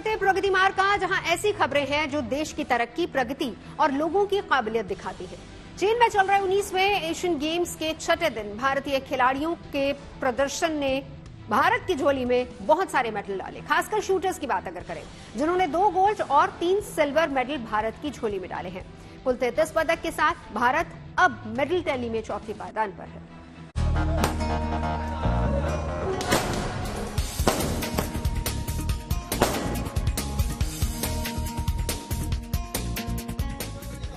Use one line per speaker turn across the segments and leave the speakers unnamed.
हैं प्रगति मार्ग का, जहां ऐसी खबरें हैं जो देश की तरक्की, प्रगति और लोगों की काबिलियत दिखाती है। चीन में चल रहे 19वें एशियन गेम्स के छठे दिन भारतीय खिलाड़ियों के प्रदर्शन ने भारत की झोली में बहुत सारे मेडल डाले। खासकर शूटर्स की बात अगर करें, जिन्होंने 2 गोल्ड और 3 सिल्वर मेडल भारत की झोली में डाले हैं। कुल 33 पदक के साथ भारत अब मेडल टैली में चौथे पायदान पर है।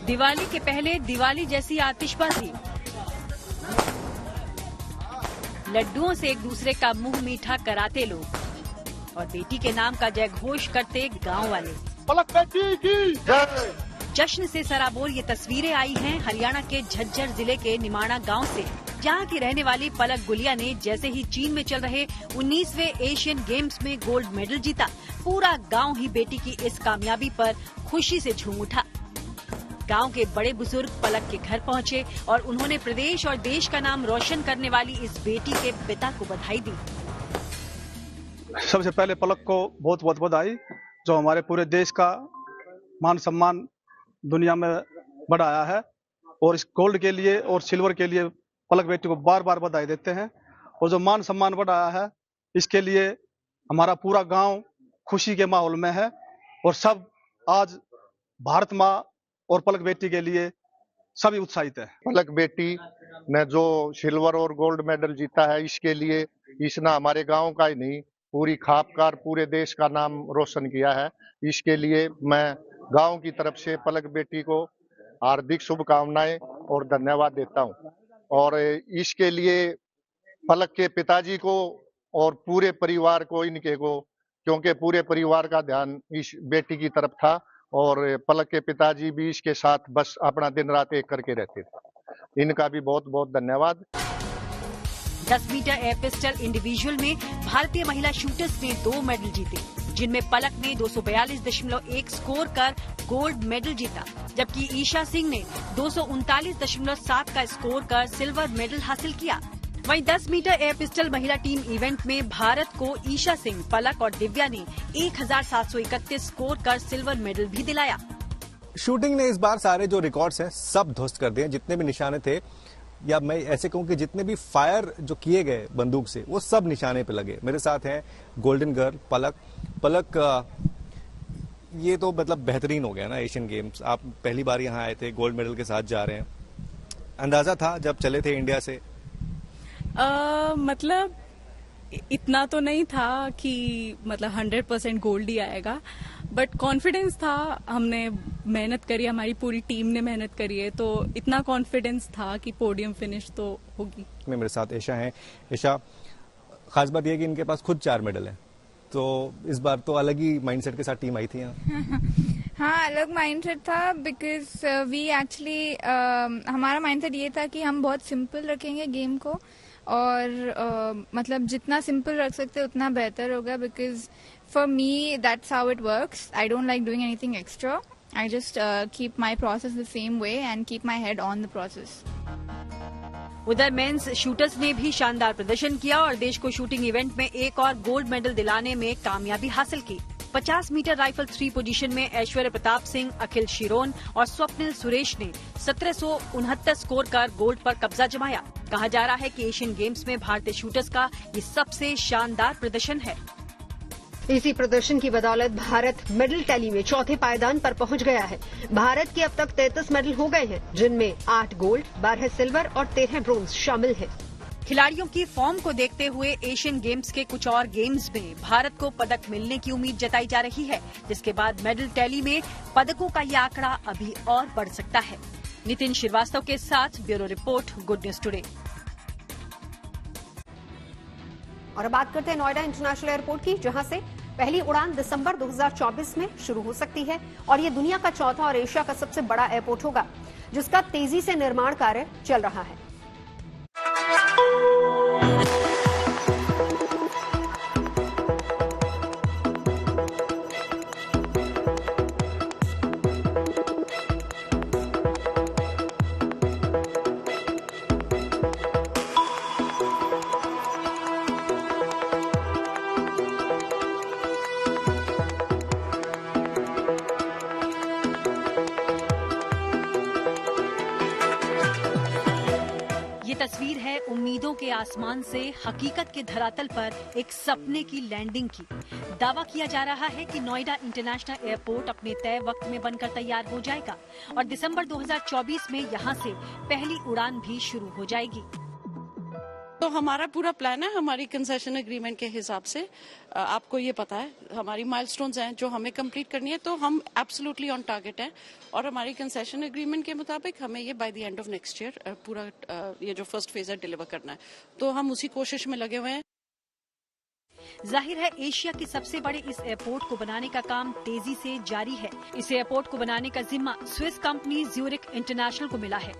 दिवाली के पहले दिवाली जैसी आतिशबाजी, लड्डुओं से एक दूसरे का मुंह मीठा कराते लोग और बेटी के नाम का जय घोष करते गांव वाले।
पलक बेटी की जय।
जश्न से सराबोर ये तस्वीरें आई हैं हरियाणा के झज्जर जिले के निमाणा गांव से, जहां की रहने वाली पलक गुलिया ने जैसे ही चीन में चल रहे 19वें एशियन गेम्स में गोल्ड मेडल जीता, पूरा गांव ही बेटी की इस कामयाबी पर खुशी से झूम उठा। गांव के बड़े बुजुर्ग पलक के घर पहुंचे और उन्होंने प्रदेश और देश का नाम रोशन करने वाली इस बेटी के पिता को बधाई दी।
सबसे पहले पलक को बहुत बहुत बधाई, जो हमारे पूरे देश का मान सम्मान दुनिया में बढ़ाया है। और इस गोल्ड के लिए और सिल्वर के लिए पलक बेटी को बार बार बधाई देते हैं। और जो मान सम्मान बढ़ाया है, इसके लिए हमारा पूरा गांव खुशी के माहौल में है। और सब आज भारत माँ और पलक बेटी के लिए सभी उत्साहित है।
पलक बेटी ने जो सिल्वर और गोल्ड मेडल जीता है, इसके लिए इसने हमारे गांव का ही नहीं, पूरी खापकार पूरे देश का नाम रोशन किया है। इसके लिए मैं गांव की तरफ से पलक बेटी को हार्दिक शुभकामनाएं और धन्यवाद देता हूं। और इसके लिए पलक के पिताजी को और पूरे परिवार को, इनके को, क्योंकि पूरे परिवार का ध्यान इस बेटी की तरफ था और पलक के पिताजी भी इसके साथ बस अपना दिन रात एक करके रहते थे। इनका भी बहुत बहुत धन्यवाद।
10 मीटर एयर पिस्टल इंडिविजुअल में भारतीय महिला शूटर्स ने 2 मेडल जीते, जिनमें पलक ने 242.1 स्कोर कर गोल्ड मेडल जीता, जबकि ईशा सिंह ने 239.7 का स्कोर कर सिल्वर मेडल हासिल किया। वहीं 10 मीटर एयर पिस्टल महिला टीम इवेंट में भारत को ईशा सिंह, पलक और दिव्या ने 1731 स्कोर कर सिल्वर मेडल भी दिलाया।
शूटिंग ने इस बार सारे जो रिकॉर्ड्स हैं सब ध्वस्त कर दिए। जितने भी निशाने थे, या मैं ऐसे कहूं कि जितने भी फायर जो किए गए बंदूक से, वो सब निशाने पे लगे। मेरे साथ हैं गोल्डन गर्ल पलक। ये तो मतलब बेहतरीन हो गया ना एशियन गेम्स। आप पहली बार यहाँ आए थे, गोल्ड मेडल के साथ जा रहे हैं। अंदाजा था जब चले थे इंडिया से?
मतलब इतना तो नहीं था कि मतलब 100% गोल्ड ही आएगा, बट कॉन्फिडेंस था। हमने मेहनत करी, हमारी पूरी टीम ने मेहनत करी है, तो इतना कॉन्फिडेंस था कि पोडियम फिनिश तो होगी।
मेरे साथ ईशा हैं। ईशा, खास बात यह कि इनके पास खुद 4 मेडल हैं, तो इस बार तो अलग ही माइंडसेट के साथ टीम आई थी यहाँ।
हाँ, अलग माइंडसेट था, बिकॉज वी एक्चुअली हमारा माइंडसेट ये था कि हम बहुत सिंपल रखेंगे गेम को, और मतलब जितना सिंपल रख सकते उतना बेहतर होगा। Because for me that's how it works. I don't like doing anything extra. I just keep my process the same way and keep my head on the process.
उधर मेंस शूटर्स ने भी शानदार प्रदर्शन किया और देश को शूटिंग इवेंट में एक और गोल्ड मेडल दिलाने में कामयाबी हासिल की। 50 मीटर राइफल 3 पोजीशन में ऐश्वर्य प्रताप सिंह, अखिल शिरोन और स्वप्निल सुरेश ने 1769 स्कोर कर गोल्ड पर कब्जा जमाया। कहा जा रहा है कि एशियन गेम्स में भारतीय शूटर्स का ये सबसे शानदार प्रदर्शन है।
इसी प्रदर्शन की बदौलत भारत मेडल टैली में चौथे पायदान पर पहुंच गया है। भारत के अब तक 33 मेडल हो गए हैं, जिनमें 8 गोल्ड, 12 सिल्वर और 13 ब्रोंज शामिल हैं।
खिलाड़ियों की फॉर्म को देखते हुए एशियन गेम्स के कुछ और गेम्स में भारत को पदक मिलने की उम्मीद जताई जा रही है, जिसके बाद मेडल टैली में पदकों का ये आंकड़ा अभी और बढ़ सकता है। नितिन श्रीवास्तव के साथ bureau report, good news today.
और अब बात करते हैं नोएडा इंटरनेशनल एयरपोर्ट की, जहां से पहली उड़ान दिसंबर 2024 में शुरू हो सकती है और ये दुनिया का चौथा और एशिया का सबसे बड़ा एयरपोर्ट होगा, जिसका तेजी से निर्माण कार्य चल रहा है।
तस्वीर है उम्मीदों के आसमान से हकीकत के धरातल पर एक सपने की लैंडिंग की। दावा किया जा रहा है कि नोएडा इंटरनेशनल एयरपोर्ट अपने तय वक्त में बनकर तैयार हो जाएगा और दिसंबर 2024 में यहां से पहली उड़ान भी शुरू हो जाएगी।
तो हमारा पूरा प्लान है, हमारी कंसेशन एग्रीमेंट के हिसाब से आपको ये पता है हमारी माइलस्टोन्स हैं जो हमें कंप्लीट करनी है, तो हम एब्सोल्युटली ऑन टारगेट हैं और हमारी कंसेशन एग्रीमेंट के मुताबिक हमें ये by the end of next year पूरा ये जो फर्स्ट फेज है डिलीवर करना है, तो हम उसी कोशिश में लगे हुए हैं।
जाहिर है एशिया के सबसे बड़े इस एयरपोर्ट को बनाने का काम तेजी से जारी है। इस एयरपोर्ट को बनाने का जिम्मा स्विस कंपनी ज्यूरिक इंटरनेशनल को मिला है।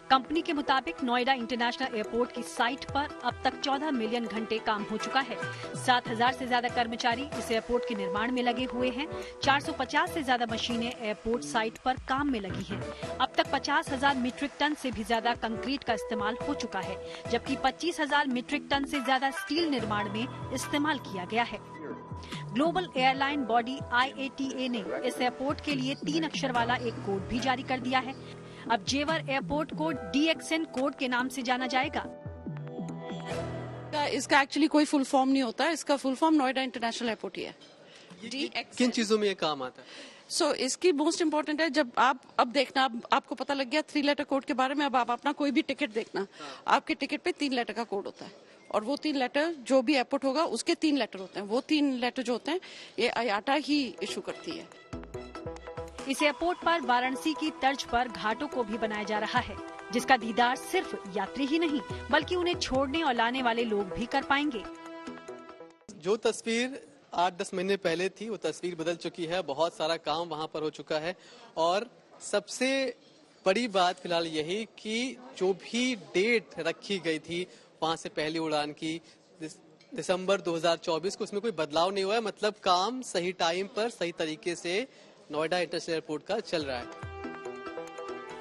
कंपनी के मुताबिक नोएडा इंटरनेशनल एयरपोर्ट की साइट पर अब तक 14 मिलियन घंटे काम हो चुका है। 7,000 से ज्यादा कर्मचारी इस एयरपोर्ट के निर्माण में लगे हुए हैं। 450 से ज्यादा मशीनें एयरपोर्ट साइट पर काम में लगी हैं। अब तक 50,000 मीट्रिक टन से भी ज्यादा कंक्रीट का इस्तेमाल हो चुका है, जबकि 25,000 मीट्रिक टन से ज्यादा स्टील निर्माण में इस्तेमाल किया गया है। ग्लोबल एयरलाइन बॉडी IATA ने इस एयरपोर्ट के लिए 3 अक्षर वाला एक कोड भी जारी कर दिया है। अब जेवर एयरपोर्ट को DXN कोड के नाम से जाना जाएगा।
इसका एक्चुअली कोई फुल फॉर्म नहीं होता है, इसका full form Noida international airport ही है।
किन चीजों में ये काम आता है?
इसकी मोस्ट इम्पोर्टेंट है, जब आप अब देखना, आपको पता लग गया 3 लेटर कोड के बारे में, अब आप अपना कोई भी टिकट देखना, आपके टिकट पे 3 लेटर का कोड होता है और वो 3 लेटर जो भी एयरपोर्ट होगा उसके 3 लेटर होते हैं। वो 3 लेटर जो होते हैं ये IATA ही इशू करती है।
इस एयरपोर्ट पर वाराणसी की तर्ज पर घाटों को भी बनाया जा रहा है, जिसका दीदार सिर्फ यात्री ही नहीं बल्कि उन्हें छोड़ने और लाने वाले लोग भी कर पाएंगे।
जो तस्वीर 8-10 महीने पहले थी वो तस्वीर बदल चुकी है। बहुत सारा काम वहां पर हो चुका है और सबसे बड़ी बात फिलहाल यही कि जो भी डेट रखी गई थी वहां से पहली उड़ान की दिसंबर 2024 को, उसमें कोई बदलाव नहीं हुआ है। मतलब काम सही टाइम पर सही तरीके से नोएडा इंटरनेशनल एयरपोर्ट का चल रहा है।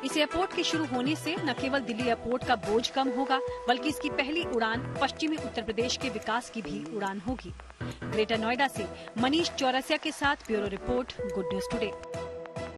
इस एयरपोर्ट के शुरू होने से न केवल दिल्ली एयरपोर्ट का बोझ कम होगा बल्कि इसकी पहली उड़ान पश्चिमी उत्तर प्रदेश के विकास की भी उड़ान होगी। ग्रेटर नोएडा से मनीष चौरसिया के साथ bureau report, good news today.